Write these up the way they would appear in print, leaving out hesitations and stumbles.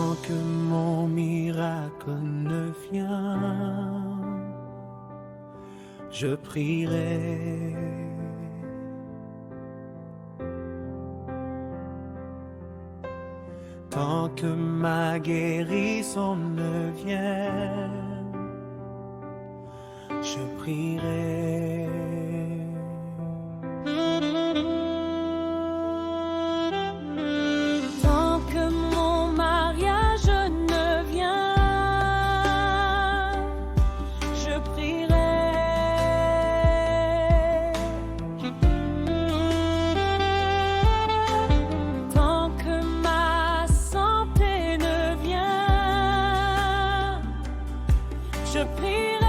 Tant que mon miracle ne vient, je prierai. Tant que ma guérison ne vient, je prierai. Tant que mon mariage ne vient, je prierai. Tant que ma santé ne vient, je prierai.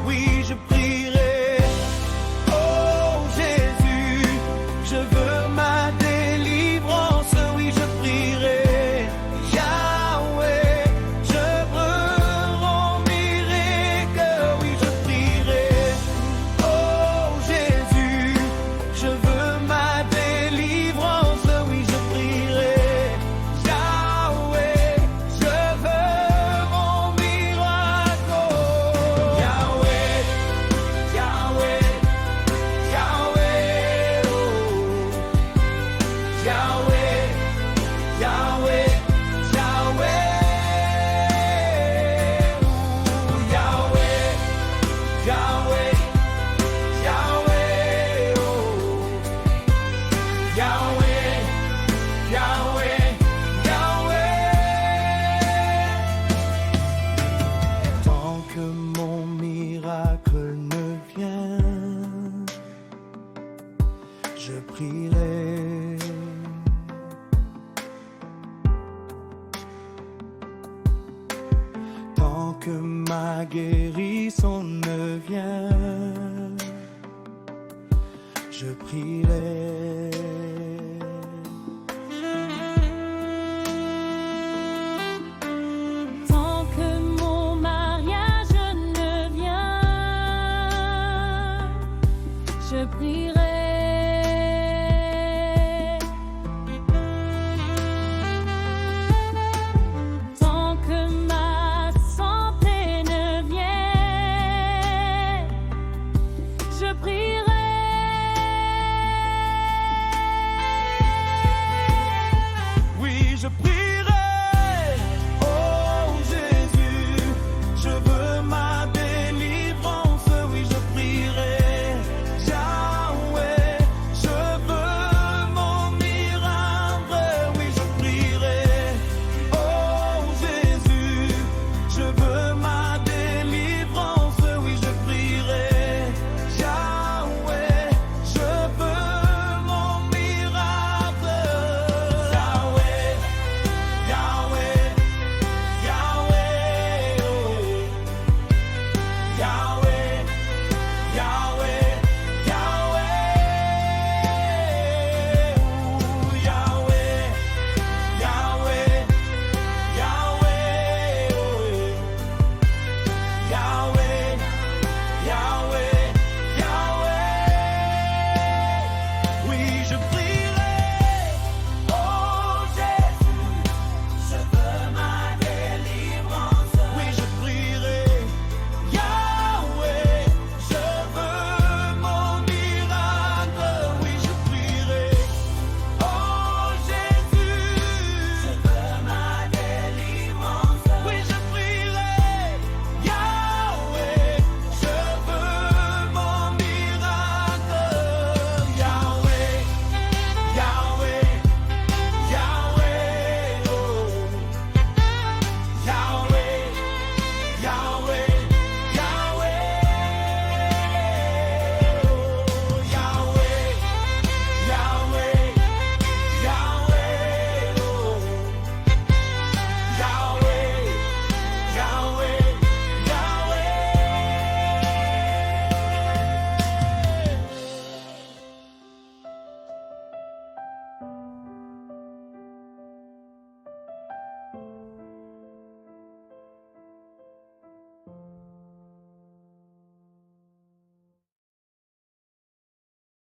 Oui, je prierai. Oh Jésus, je veux ma délivrance. Oui, je prierai. Yahweh, je veux mon miracle. Oui, je prierai. Oh Jésus, je veux ma délivrance. Oui, je prierai. Yahweh, je veux mon miracle. Yahweh, Yahweh, Yahweh, oh. Yahweh, Yahweh, Yahweh, oh. Yahweh, Yahweh, Yahweh, oh. Yahweh, Yahweh, Yahweh. Tant que mon miracle ne vient, je prierai. Tant que ma guérison ne vient, je prierai.